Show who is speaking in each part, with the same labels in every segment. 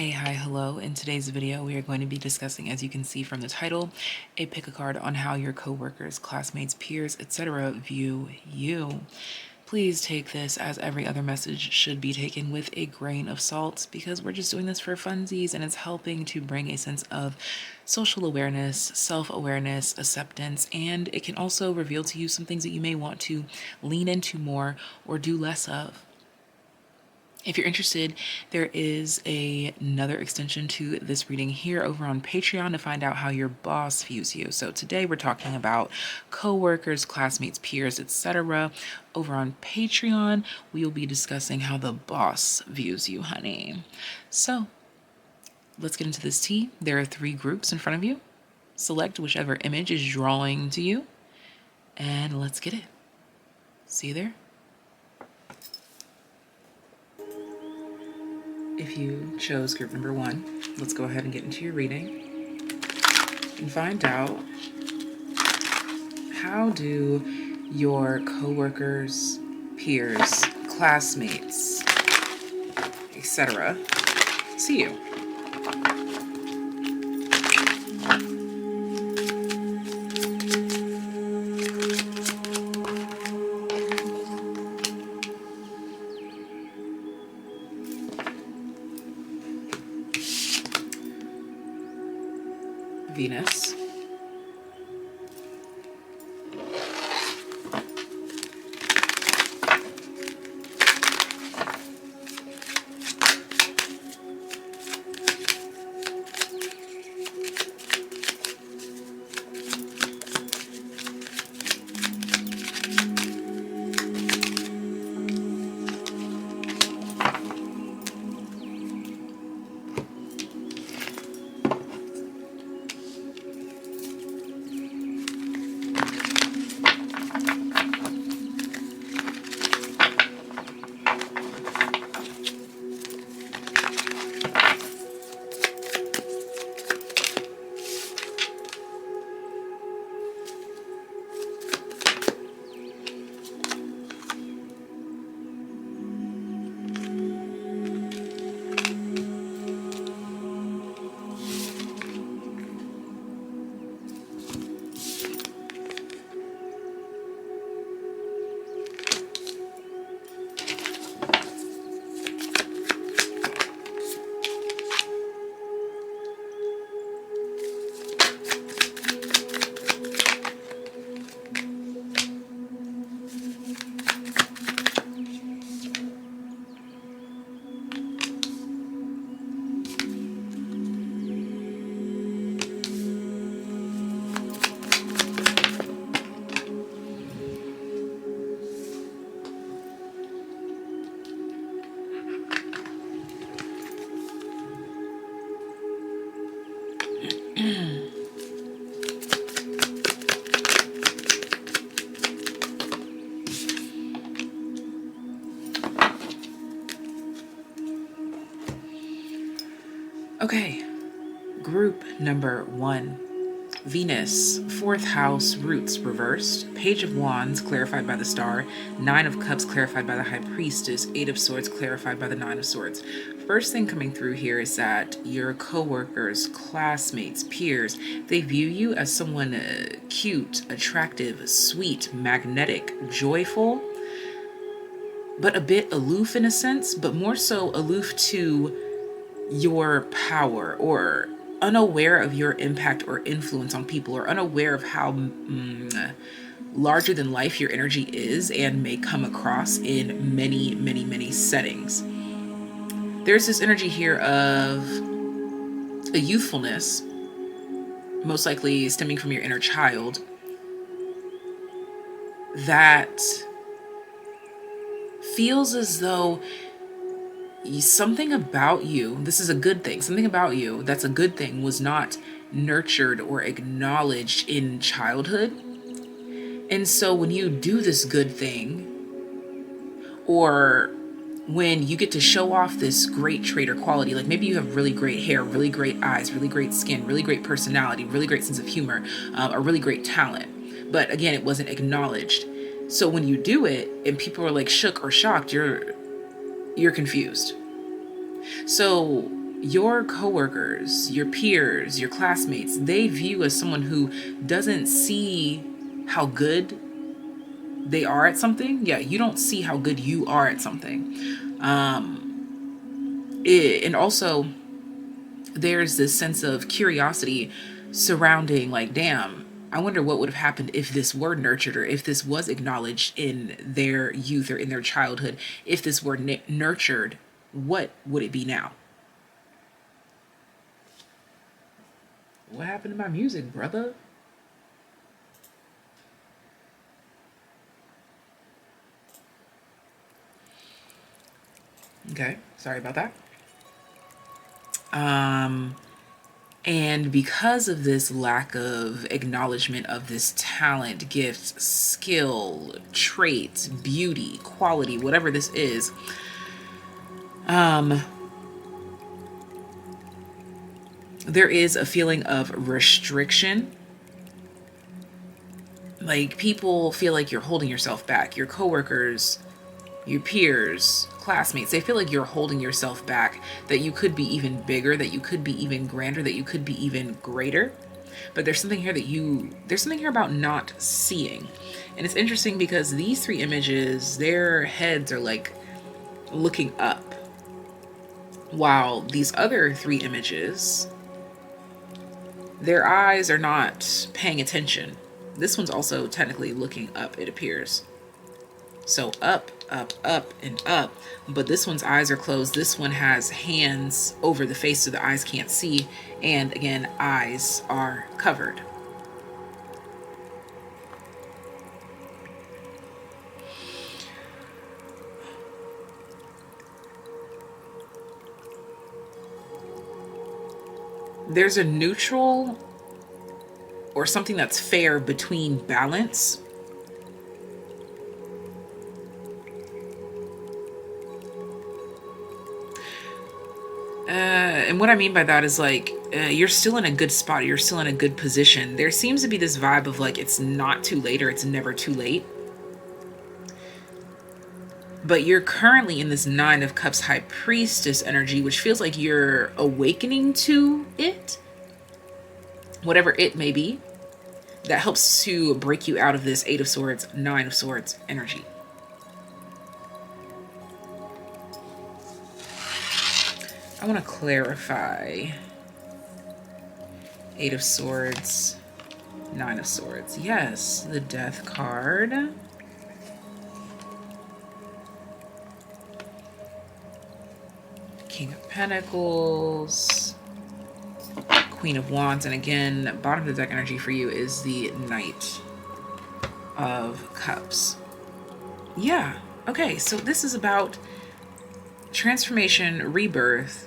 Speaker 1: Hey, hi, hello. In today's video, we are going to be discussing, as you can see from the title, a pick a card on how your coworkers, classmates, peers, etc. view you. Please take this, as every other message should be taken, with a grain of salt, because we're just doing this for funsies and it's helping to bring a sense of social awareness, self-awareness, acceptance, and it can also reveal to you some things that you may want to lean into more or do less of. If you're interested, there is another extension to this reading here over on Patreon to find out how your boss views you. So today we're talking about coworkers, classmates, peers, etc. Over on Patreon, we will be discussing how the boss views you, honey. So let's get into this tea. There are 3 groups in front of you. Select whichever image is drawing to you, and let's get it. See you there. If you chose group number 1, let's go ahead and get into your reading and find out, how do your coworkers, peers, classmates, etc. see you? Venus, okay, group number 1. Venus, 4th house, roots reversed, Page of Wands clarified by the Star, 9 of Cups clarified by the High Priestess, 8 of Swords clarified by the 9 of Swords. First thing coming through here is that your coworkers, classmates, peers, they view you as someone cute, attractive, sweet, magnetic, joyful, but a bit aloof in a sense, but more so aloof to your power, or unaware of your impact or influence on people, or unaware of how larger than life your energy is and may come across in many settings. There's this energy here of a youthfulness, most likely stemming from your inner child, that feels as though something about you, this is a good thing, something about you that's a good thing, was not nurtured or acknowledged in childhood. And so when you do this good thing, or when you get to show off this great trait or quality, like maybe you have really great hair, really great eyes, really great skin, really great personality, really great sense of humor, a really great talent, but again, it wasn't acknowledged. So when you do it and people are like shook or shocked, you're confused. So your coworkers, your peers, your classmates, they view you as someone who doesn't see how good they are at something. Yeah, you don't see how good you are at something. And also, there's this sense of curiosity surrounding, like, damn, I wonder what would have happened if this were nurtured, or if this was acknowledged in their youth or in their childhood. If this were nurtured, what would it be now? What happened to my music, brother? Okay, sorry about that. And because of this lack of acknowledgement of this talent, gift, skill, trait, beauty, quality, whatever this is, there is a feeling of restriction. Like, people feel like you're holding yourself back. Your coworkers, your peers, classmates, they feel like you're holding yourself back, that you could be even bigger, that you could be even grander, that you could be even greater. But there's something here there's something here about not seeing. And it's interesting because these three images, their heads are like looking up, while these other three images, their eyes are not paying attention. This one's also technically looking up, it appears. So up, up, up, and up. But this one's eyes are closed. This one has hands over the face so the eyes can't see. And again, eyes are covered. There's a neutral or something that's fair between balance. And what I mean by that is, like, you're still in a good spot. You're still in a good position. There seems to be this vibe of, like, it's not too late, or it's never too late. But you're currently in this Nine of Cups High Priestess energy, which feels like you're awakening to it, whatever it may be, that helps to break you out of this Eight of Swords, Nine of Swords energy. I want to clarify. Eight of Swords, Nine of Swords. Yes, the Death card. King of Pentacles, Queen of Wands, and again, bottom of the deck energy for you is the Knight of Cups. Yeah, okay, so this is about transformation, rebirth.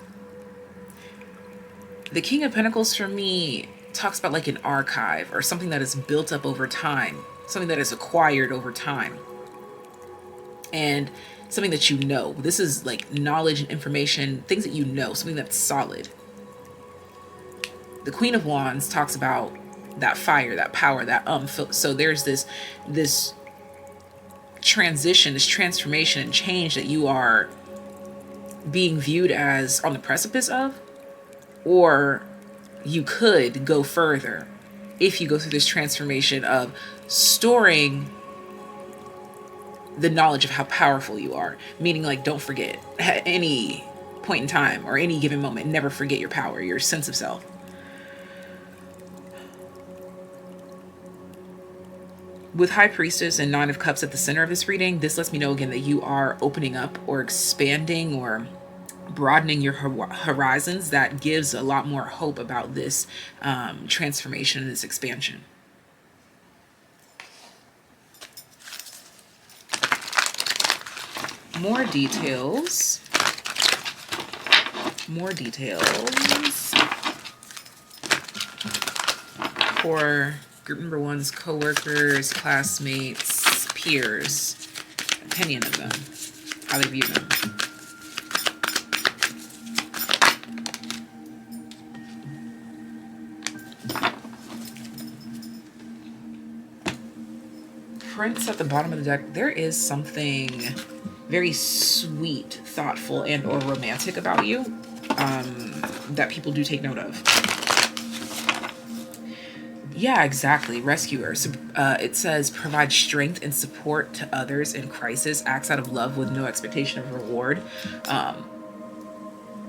Speaker 1: The King of Pentacles for me talks about like an archive, or something that is built up over time, something that is acquired over time, and something that you know. This is like knowledge and information, things that you know, something that's solid. The Queen of Wands talks about that fire, that power, that so there's this transition, this transformation and change that you are being viewed as on the precipice of, or you could go further if you go through this transformation of storing the knowledge of how powerful you are. Meaning, like, don't forget at any point in time or any given moment, never forget your power, your sense of self. With High Priestess and Nine of Cups at the center of this reading, this lets me know again that you are opening up or expanding or broadening your horizons. That gives a lot more hope about this transformation and this expansion. More details. More details for group number one's coworkers, classmates, peers. Opinion of them, how they view them. Prince at the bottom of the deck. There is something very sweet, thoughtful, and or romantic about you. that people do take note of. Yeah, exactly. Rescuer. So, it says provide strength and support to others in crisis, acts out of love with no expectation of reward.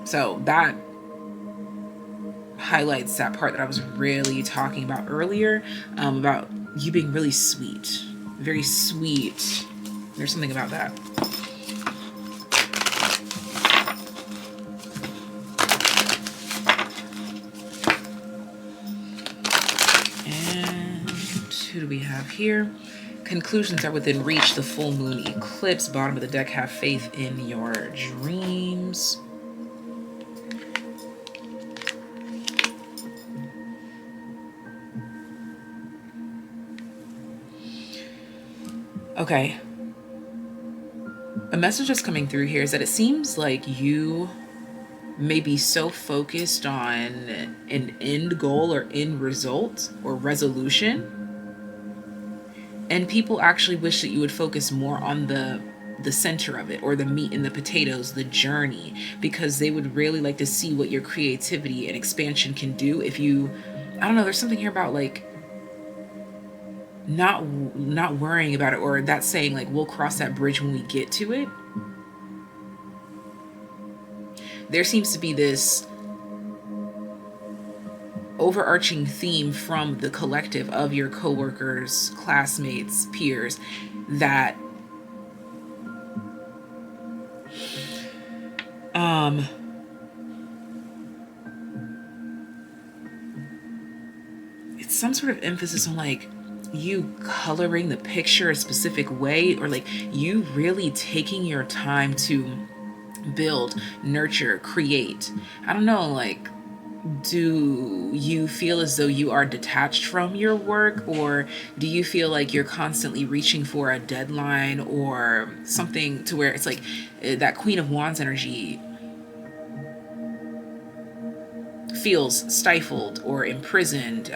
Speaker 1: So that highlights that part that I was really talking about earlier, about you being really sweet, very sweet. There's something about that. And who do we have here? Conclusions are within reach. The full moon eclipse. Bottom of the deck, have faith in your dreams. Okay. A message that's coming through here is that it seems like you may be so focused on an end goal or end result or resolution, and people actually wish that you would focus more on the center of it, or the meat and the potatoes, the journey, because they would really like to see what your creativity and expansion can do if you, I don't know, there's something here about like not worrying about it, or that saying like we'll cross that bridge when we get to it. There seems to be this overarching theme from the collective of your coworkers, classmates, peers, that it's some sort of emphasis on like you coloring the picture a specific way, or like you really taking your time to build, nurture, create. I don't know, like, do you feel as though you are detached from your work, or do you feel like you're constantly reaching for a deadline or something to where it's like that Queen of Wands energy feels stifled or imprisoned,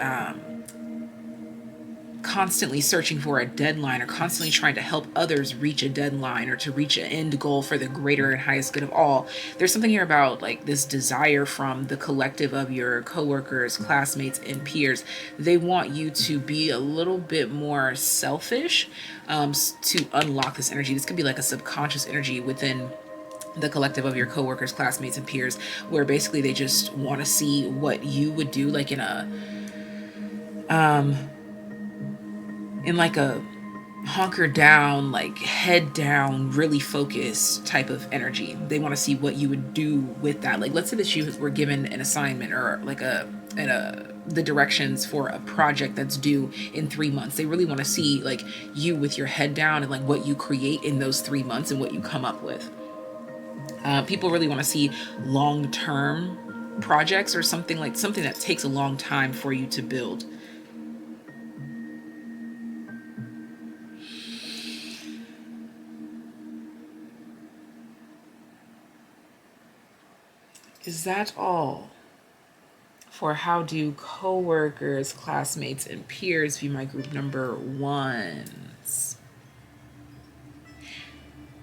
Speaker 1: constantly searching for a deadline, or constantly trying to help others reach a deadline or to reach an end goal for the greater and highest good of all. There's something here about like this desire from the collective of your coworkers, classmates, and peers. They want you to be a little bit more selfish, to unlock this energy. This could be like a subconscious energy within the collective of your coworkers, classmates, and peers, where basically they just want to see what you would do, like in a hunker down, like head down, really focused type of energy. They want to see what you would do with that. Like, let's say that you were given an assignment or like the directions for a project that's due in 3 months. They really want to see like you with your head down and like what you create in those 3 months and what you come up with. People really want to see long-term projects, or something that takes a long time for you to build. Is that all for how do coworkers, classmates, and peers view my group number ones?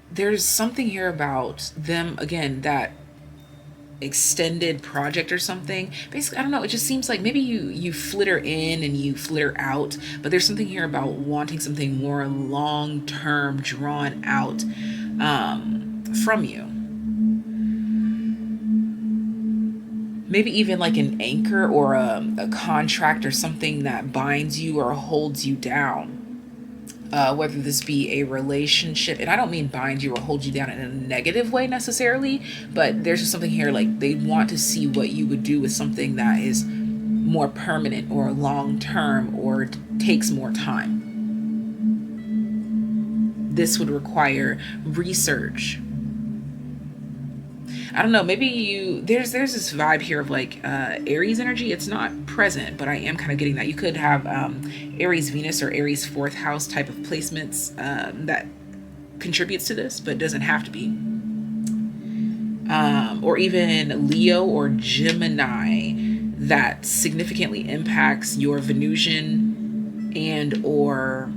Speaker 1: There's something here about them, again, that extended project or something. Basically, I don't know, it just seems like maybe you flitter in and you flitter out, but there's something here about wanting something more long-term, drawn out, from you. Maybe even like an anchor or a contract or something that binds you or holds you down. Whether this be a relationship, and I don't mean bind you or hold you down in a negative way necessarily, but there's just something here like they want to see what you would do with something that is more permanent or long-term or takes more time. This would require research. I don't know, maybe there's this vibe here of like Aries energy. It's not present, but I am kind of getting that. You could have Aries Venus or Aries 4th house type of placements that contributes to this, but doesn't have to be. Or even Leo or Gemini that significantly impacts your Venusian and or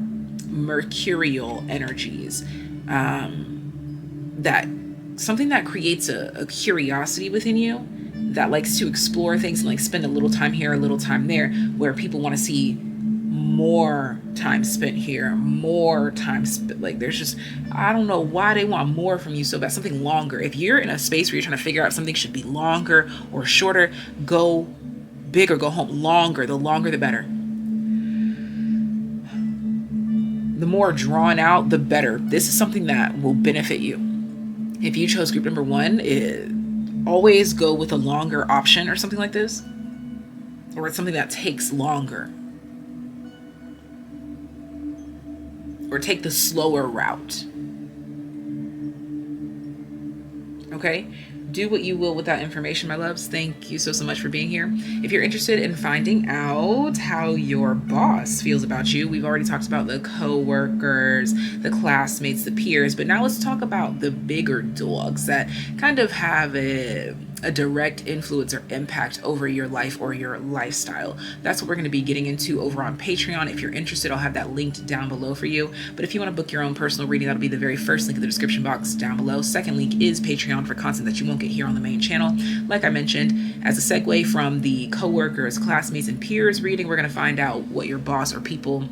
Speaker 1: Mercurial energies. That something that creates a curiosity within you that likes to explore things and like spend a little time here, a little time there, where people want to see more time spent here, more time spent. Like there's just, I don't know why they want more from you so bad, something longer. If you're in a space where you're trying to figure out something should be longer or shorter, go big or go home. Longer, the longer the better. The more drawn out, the better. This is something that will benefit you. If you chose group number 1, always go with a longer option or something like this, or it's something that takes longer, or take the slower route. Okay? Do what you will with that information, my loves. Thank you so much for being here. If you're interested in finding out how your boss feels about you, we've already talked about the coworkers, the classmates, the peers, but now let's talk about the bigger dogs that kind of have a direct influence or impact over your life or your lifestyle. That's what we're going to be getting into over on Patreon. If you're interested, I'll have that linked down below for you. But if you want to book your own personal reading, that'll be the very first link in the description box down below. Second link is Patreon for content that you won't get here on the main channel. Like I mentioned, as a segue from the coworkers, classmates, and peers reading, we're going to find out what your boss or people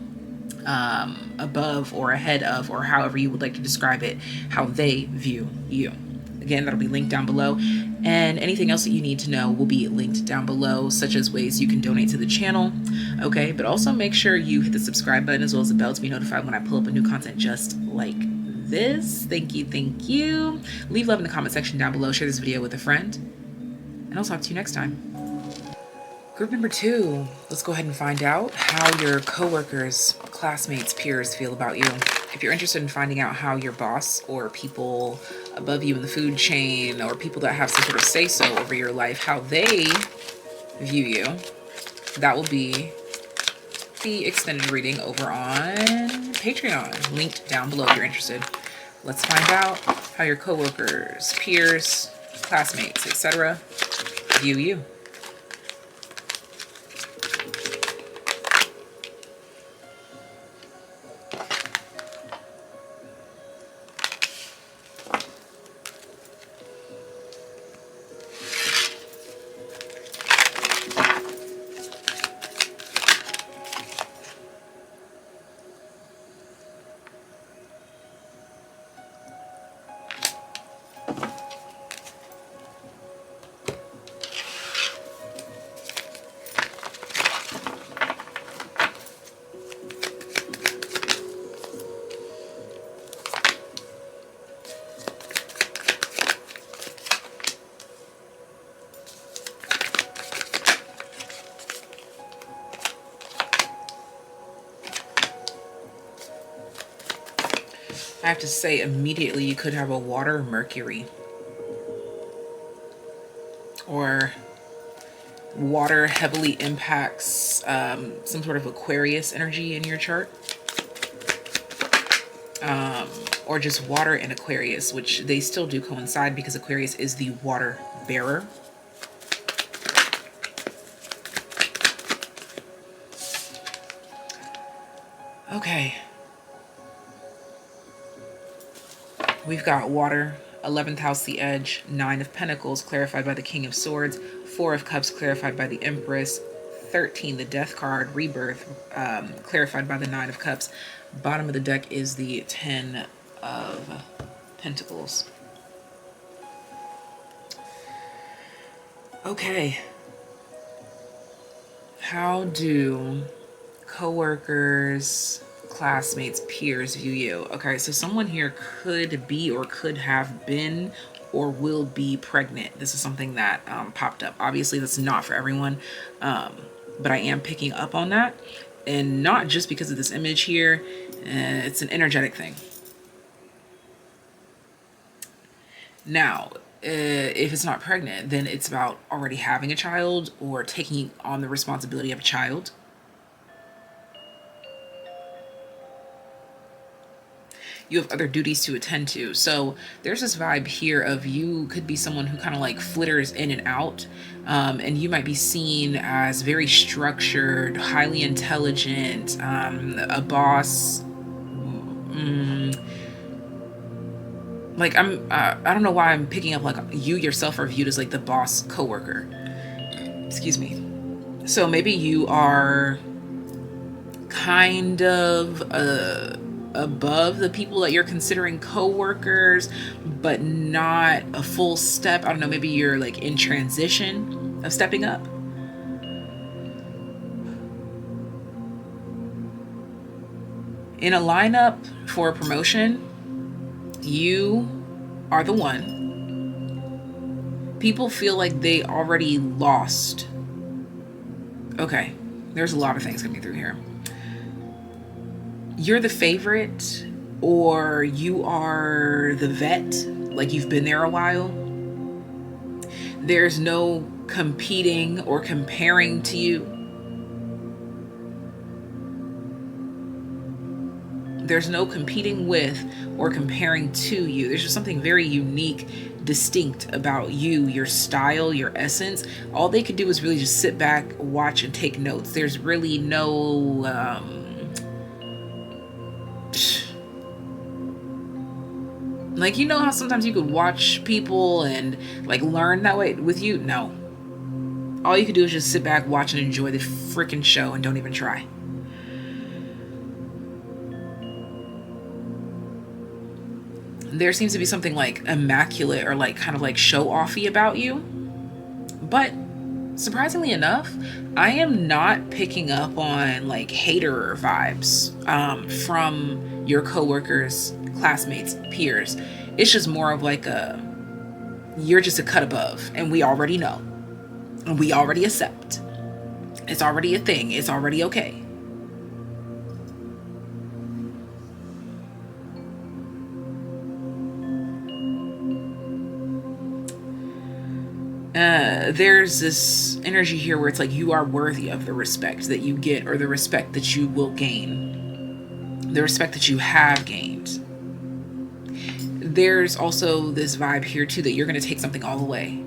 Speaker 1: above or ahead of, or however you would like to describe it, how they view you. Again, that'll be linked down below. And anything else that you need to know will be linked down below, such as ways you can donate to the channel. Okay, but also make sure you hit the subscribe button as well as the bell to be notified when I pull up a new content just like this. Thank you, thank you. Leave love in the comment section down below. Share this video with a friend. And I'll talk to you next time. Group number 2, let's go ahead and find out how your coworkers, classmates, peers feel about you. If you're interested in finding out how your boss or people above you in the food chain, or people that have some sort of say-so over your life, how they view you, that will be the extended reading over on Patreon, linked down below if you're interested. Let's find out how your coworkers, peers, classmates, etc. view you. I have to say, immediately you could have a water Mercury, or water heavily impacts some sort of Aquarius energy in your chart, or just water and Aquarius, which they still do coincide because Aquarius is the water bearer. Okay. We've got water, 11th house, the edge, 9 of pentacles, clarified by the King of Swords, 4 of cups, clarified by the Empress, 13, the death card, rebirth, clarified by the 9 of cups. Bottom of the deck is the 10 of pentacles. Okay. How do coworkers, classmates, peers view you? Okay, so someone here could be or could have been or will be pregnant. This is something that popped up. Obviously, that's not for everyone, but I am picking up on that. And not just because of this image here. It's an energetic thing. Now, if it's not pregnant, then it's about already having a child or taking on the responsibility of a child. You have other duties to attend to. So there's this vibe here of you could be someone who kind of like flitters in and out. And you might be seen as very structured, highly intelligent, a boss. like I don't know why I'm picking up like you yourself are viewed as like the boss coworker. Excuse me. So maybe you are kind of above the people that you're considering coworkers, but not a full step. I don't know, maybe you're like in transition of stepping up. In a lineup for a promotion, you are the one. People feel like they already lost. Okay, there's a lot of things coming through here. You're the favorite, or you are the vet, like you've been there a while. There's no competing or comparing to you. There's no competing with or comparing to you. There's just something very unique, distinct about you, your style, your essence. All they could do is really just sit back, watch, and take notes. There's really no like, you know how sometimes you could watch people and like learn that way? With you, no. All you could do is just sit back, watch, and enjoy the freaking show and don't even try. There seems to be something like immaculate or like kind of like show-offy about you. But surprisingly enough, I am not picking up on like hater vibes from your coworkers, classmates, peers. It's just more of like you're just a cut above, and we already know, and we already accept. It's already a thing. It's already okay. There's this energy here where it's like you are worthy of the respect that you get, or the respect that you will gain, the respect that you have gained. There's also this vibe here too that you're going to take something all the way,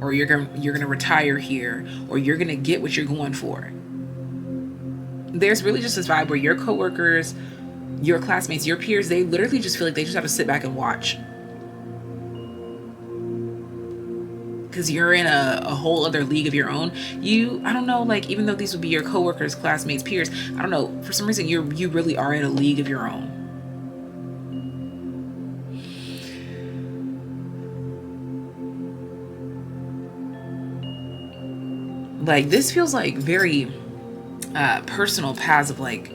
Speaker 1: or you're going to retire here, or you're going to get what you're going for. There's really just this vibe where your coworkers, your classmates, your peers, they literally just feel like they just have to sit back and watch. Because you're in a whole other league of your own. I don't know, like, even though these would be your coworkers, classmates, peers, I don't know, for some reason you really are in a league of your own. Like, this feels like very personal paths of like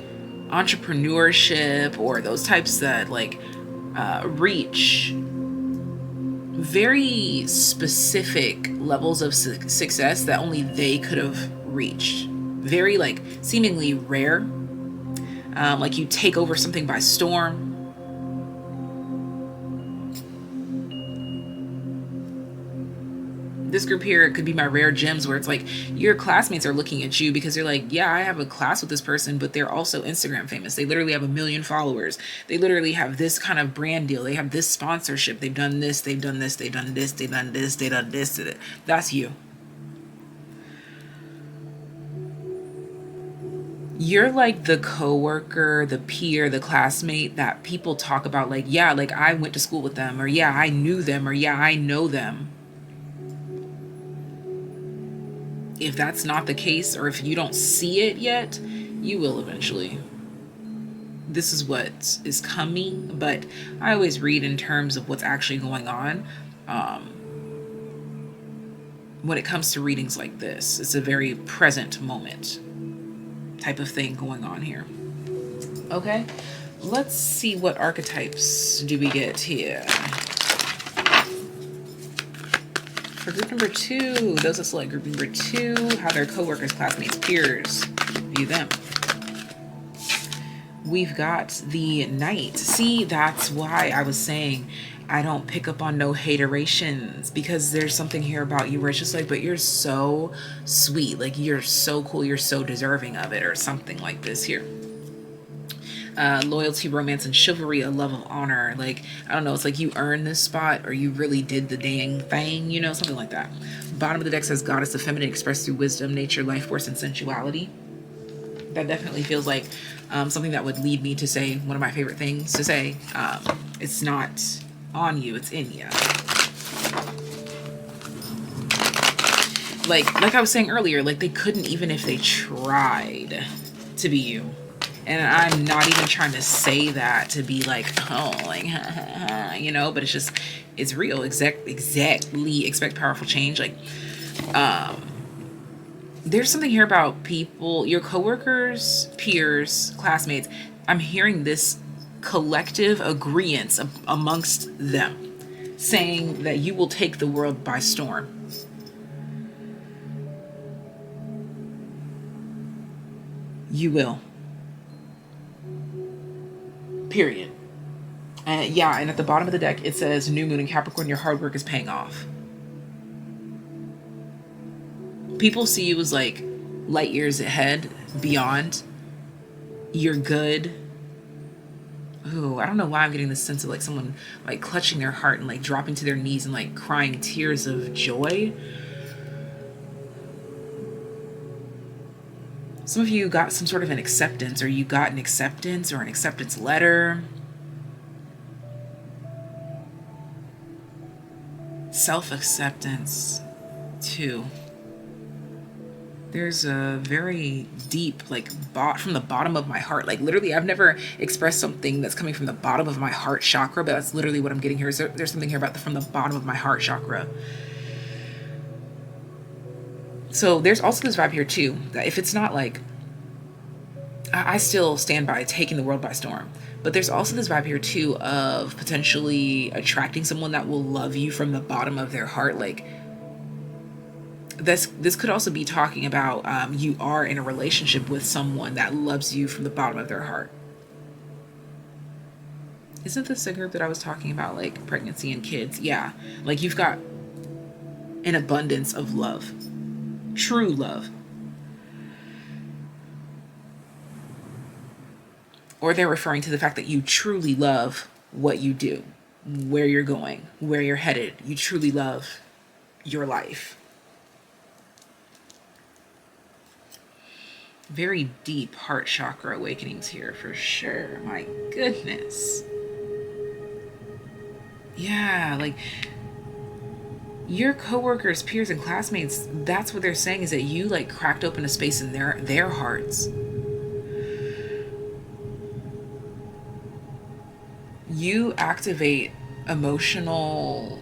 Speaker 1: entrepreneurship, or those types that like reach very specific levels of success that only they could have reached. Very like seemingly rare. Like you take over something by storm. This group here could be my rare gems, where it's like your classmates are looking at you because they're like, yeah, I have a class with this person, but they're also Instagram famous. They literally have 1 million followers. They literally have this kind of brand deal. They have this sponsorship. They've done this, they've done this, they've done this, they've done this, they've done this. That's you. You're like the coworker, the peer, the classmate that people talk about, like, yeah, like I went to school with them, or yeah, I knew them, or yeah, I know them. If that's not the case, or if you don't see it yet, you will eventually. This is what is coming, but I always read in terms of what's actually going on. When it comes to readings like this, it's a very present moment type of thing going on here. Okay, let's see what archetypes do we get here. For group number 2, those that select group number 2, how their coworkers, classmates, peers view them. We've got the Knight. See, that's why I was saying I don't pick up on no haterations, because there's something here about you where it's just like, but you're so sweet, like you're so cool, you're so deserving of it, or something like this here. Loyalty, romance, and chivalry, a love of honor. Like, I don't know, it's like you earned this spot, or you really did the dang thing, you know, something like that. Bottom of the deck says goddess, the feminine, expressed through wisdom, nature, life force, and sensuality. That definitely feels like something that would lead me to say one of my favorite things to say. It's not on you. It's in you. Like I was saying earlier, like they couldn't, even if they tried to be you. And I'm not even trying to say that to be like, oh, like, you know, but it's just, it's real. Exactly. Expect powerful change. Like, there's something here about people, your coworkers, peers, classmates. I'm hearing this collective agreement amongst them saying that you will take the world by storm. You will. Period. And yeah, and at the bottom of the deck, it says New Moon in Capricorn, your hard work is paying off. People see you as like light years ahead, beyond. You're good. Ooh, I don't know why I'm getting this sense of like someone like clutching their heart and like dropping to their knees and like crying tears of joy. Some of you got some sort of an acceptance, or you got an acceptance or an acceptance letter. Self-acceptance too. There's a very deep, like, from the bottom of my heart. Like, literally, I've never expressed something that's coming from the bottom of my heart chakra, but that's literally what I'm getting here. There's something here about from the bottom of my heart chakra. So there's also this vibe here too, that if it's not like, I still stand by taking the world by storm, but there's also this vibe here too of potentially attracting someone that will love you from the bottom of their heart. Like, this could also be talking about you are in a relationship with someone that loves you from the bottom of their heart. Isn't this a group that I was talking about, like pregnancy and kids? Yeah, like you've got an abundance of love, true love. Or they're referring to the fact that you truly love what you do, where you're going, where you're headed. You truly love your life. Very deep heart chakra awakenings here for sure. My goodness. Yeah, like your coworkers, peers, and classmates, that's what they're saying, is that you like cracked open a space in their hearts. You activate emotional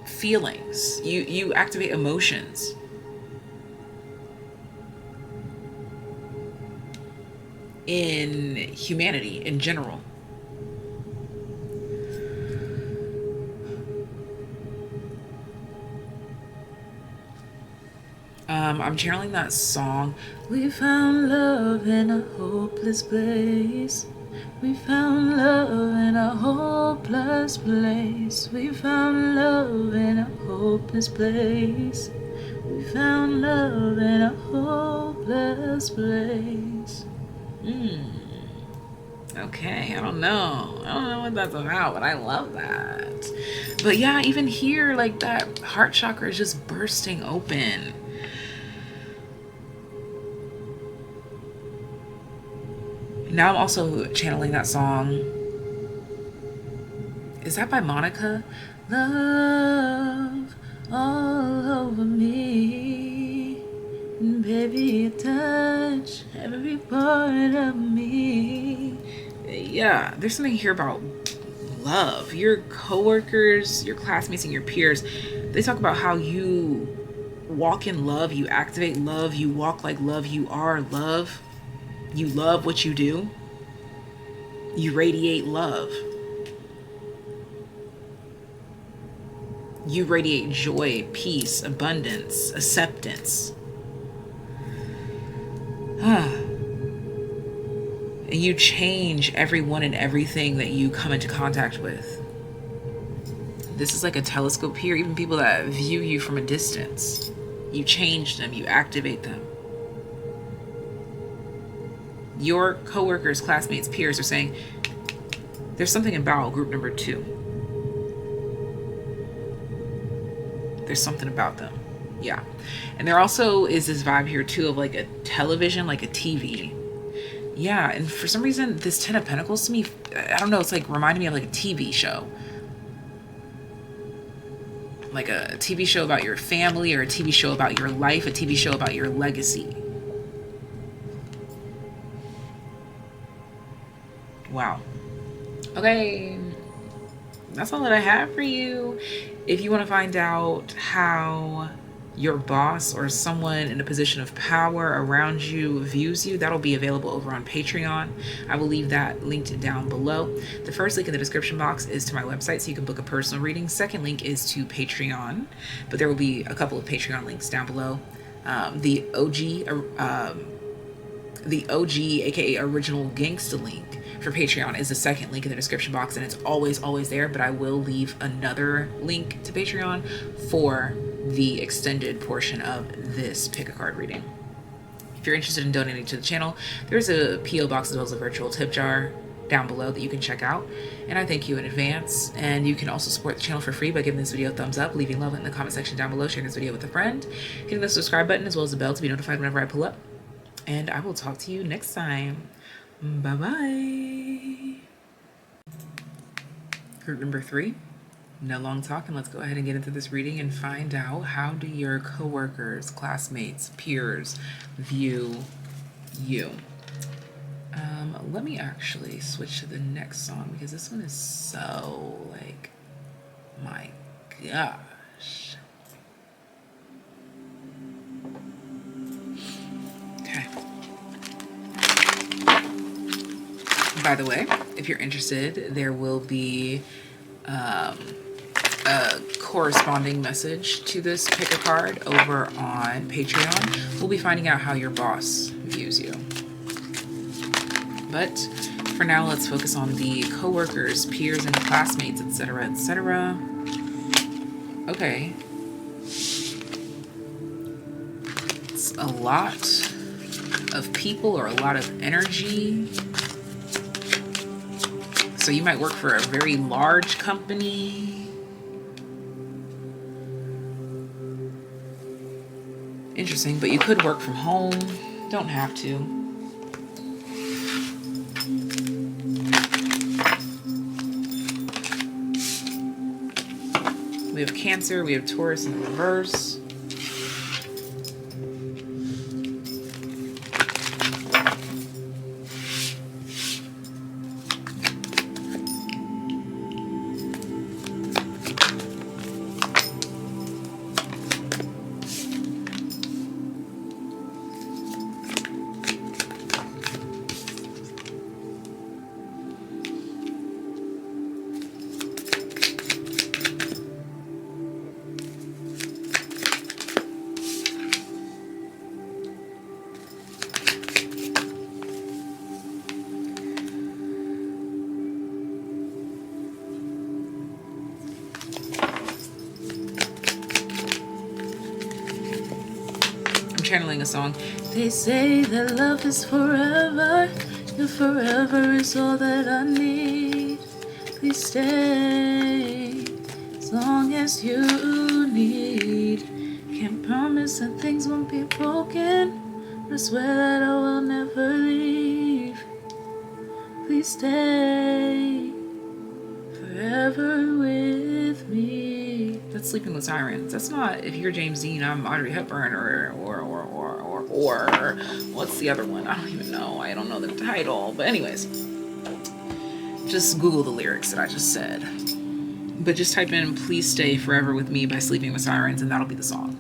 Speaker 1: feelings. You activate emotions. In humanity in general. I'm channeling that song. We found love in a hopeless place. We found love in a hopeless place. We found love in a hopeless place. We found love in a hopeless place. Okay, I don't know what that's about, but I love that. But yeah, even here, like that heart chakra is just bursting open. Now I'm also channeling that song. Is that by Monica? Love all over me, and baby, you touch every part of me. Yeah, there's something here about love. Your coworkers, your classmates, and your peers, they talk about how you walk in love, you activate love, you walk like love, you are love. You love what you do. You radiate love. You radiate joy, peace, abundance, acceptance. And you change everyone and everything that you come into contact with. This is like a telescope here. Even people that view you from a distance, you change them, you activate them. Your coworkers, classmates, peers are saying there's something about group number 2. There's something about them. Yeah. And there also is this vibe here too of like a television, like a TV. Yeah. And for some reason, this 10 of Pentacles to me, I don't know, it's like reminding me of like a TV show. like a TV show about your family, or a TV show about your life, a TV show about your legacy. Wow. Okay, that's all that I have for you. If you want to find out how your boss or someone in a position of power around you views you, that'll be available over on Patreon. I will leave that linked down below. The first link in the description box is to my website, so you can book a personal reading. Second link is to Patreon, but there will be a couple of Patreon links down below. The OG, aka original gangsta link for Patreon is the second link in the description box, and it's always there, but I will leave another link to Patreon for the extended portion of this pick a card reading. If you're interested in donating to the channel, there's a PO box as well as a virtual tip jar down below that you can check out, and I thank you in advance. And you can also support the channel for free by giving this video a thumbs up, leaving love in the comment section down below, sharing this video with a friend, hitting the subscribe button as well as the bell to be notified whenever I pull up. And I will talk to you next time. Bye bye. Group number 3. No long talking, let's go ahead and get into this reading and find out, how do your coworkers, classmates, peers view you? Let me actually switch to the next song, because this one is so, like, my gosh. Okay. By the way, if you're interested, there will be a corresponding message to this pick a card over on Patreon. We'll be finding out how your boss views you. But for now, let's focus on the coworkers, peers, and classmates, etc., etc. Okay. It's a lot of people, or a lot of energy. So you might work for a very large company. Interesting, but you could work from home. Don't have to. We have Cancer, we have Taurus in the reverse. Channeling a song. They say that love is forever, and forever is all that I need. Please stay as long as you need. Can't promise that things won't be broken, but I swear that I will never leave. Please stay forever with me. That's Sleeping with Sirens. That's not If You're James Dean, I'm Audrey Hepburn, or what's the other one? I don't even know. I don't know the title. But anyways, just Google the lyrics that I just said. But just type in Please Stay Forever With Me by Sleeping with Sirens, and that'll be the song.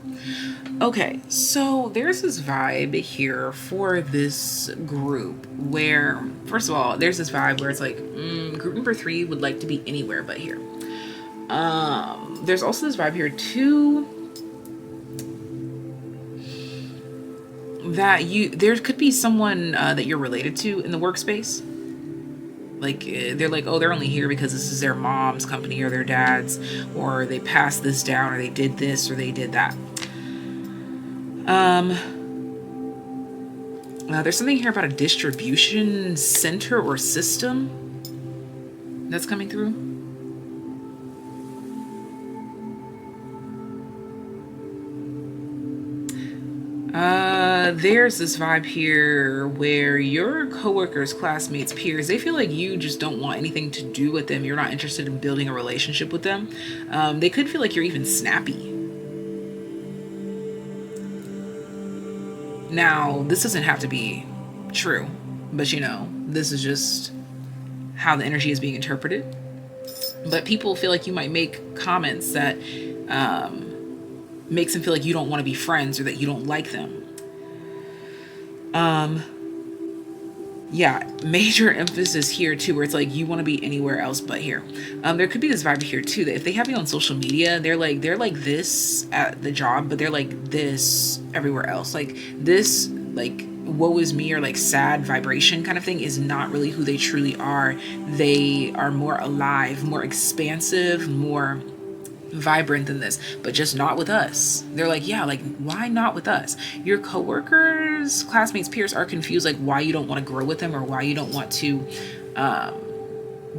Speaker 1: Okay, so there's this vibe here for this group where, first of all, there's this vibe where it's like, group number 3 would like to be anywhere but here. There's also this vibe here too, that there could be someone that you're related to in the workspace. Like, they're like, oh, they're only here because this is their mom's company or their dad's, or they passed this down, or they did this, or they did that. There's something here about a distribution center or system that's coming through. There's this vibe here where your coworkers, classmates, peers, they feel like you just don't want anything to do with them. You're not interested in building a relationship with them. They could feel like you're even snappy. Now, this doesn't have to be true, but you know, this is just how the energy is being interpreted. But people feel like you might make comments that makes them feel like you don't want to be friends or that you don't like them. Yeah, major emphasis here too, where it's like you want to be anywhere else but here. There could be this vibe here too, that if they have you on social media, they're like this at the job, but they're like this everywhere else. Like this, like woe is me or like sad vibration kind of thing is not really who they truly are. They are more alive, more expansive, more vibrant than this, but just not with us. They're like, yeah, like why not with us? Your coworkers, classmates, peers are confused, like why you don't want to grow with them, or why you don't want to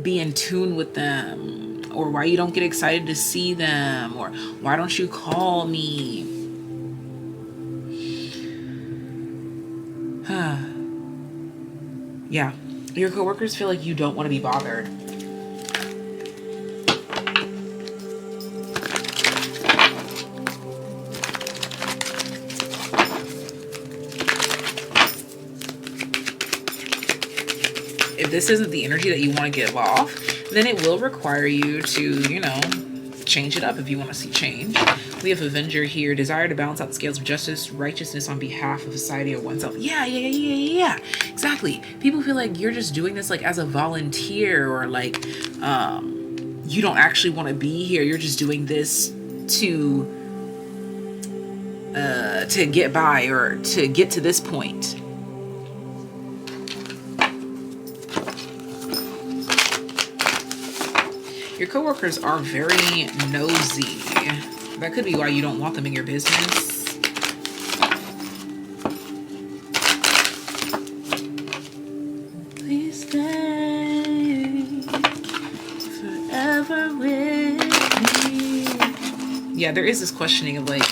Speaker 1: be in tune with them, or why you don't get excited to see them, or why don't you call me? Yeah, your coworkers feel like you don't want to be bothered. If this isn't the energy that you want to give off, then it will require you to, you know, change it up if you want to see change. We have Avenger here, desire to balance out the scales of justice, righteousness on behalf of society or oneself. Yeah, exactly. People feel like you're just doing this like as a volunteer, or like you don't actually want to be here. You're just doing this to get by or to get to this point. Your coworkers are very nosy. That could be why you don't want them in your business. Please stay forever with me. Yeah, there is this questioning of like,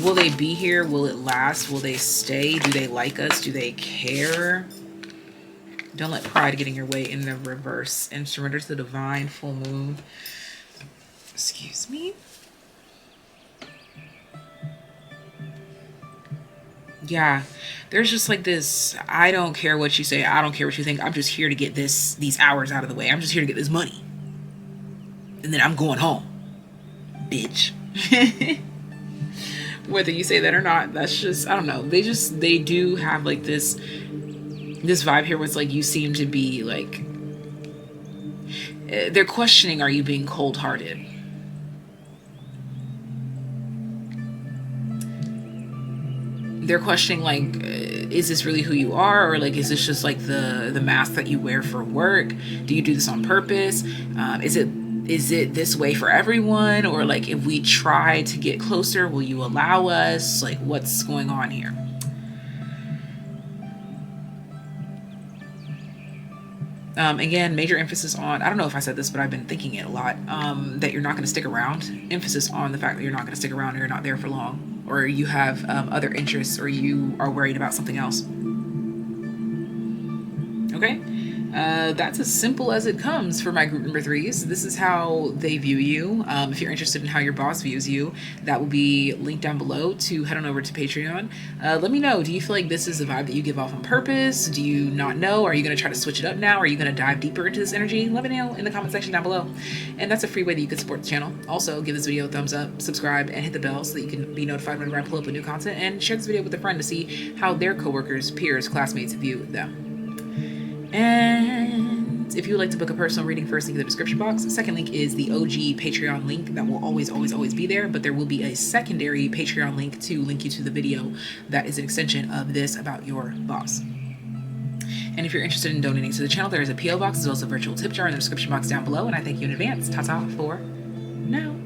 Speaker 1: will they be here? Will it last? Will they stay? Do they like us? Do they care? Don't let pride get in your way in the reverse. And surrender to the divine full moon. Excuse me? Yeah, there's just like this, I don't care what you say, I don't care what you think, I'm just here to get these hours out of the way. I'm just here to get this money. And then I'm going home. Bitch. Whether you say that or not, that's just, I don't know. They do have like this vibe here where it's like you seem to be like, they're questioning, are you being cold-hearted? They're questioning like, is this really who you are? Or like, is this just like the mask that you wear for work? Do you do this on purpose? Is it this way for everyone? Or like, if we try to get closer, will you allow us? Like, what's going on here? Again, major emphasis on, I don't know if I said this, but I've been thinking it a lot, that you're not going to stick around. Emphasis on the fact that you're not going to stick around, or you're not there for long, or you have other interests, or you are worried about something else. Okay? That's as simple as it comes for my group number 3s. This is how they view you. If you're interested in how your boss views you, that will be linked down below to head on over to Patreon. Let me know, do you feel like this is the vibe that you give off on purpose? Do you not know? Are you going to try to switch it up now? Are you going to dive deeper into this energy? Let me know in the comment section down below. And that's a free way that you can support the channel. Also, give this video a thumbs up, subscribe, and hit the bell so that you can be notified whenever I pull up with new content, and share this video with a friend to see how their coworkers, peers, classmates view them. And if you would like to book a personal reading, first link in the description box. Second link is the OG Patreon link that will always be there, but there will be a secondary Patreon link to link you to the video that is an extension of this about your boss. And if you're interested in donating to the channel, there is a PO box as well as a virtual tip jar in the description box down below, and I thank you in advance. Ta-ta for now.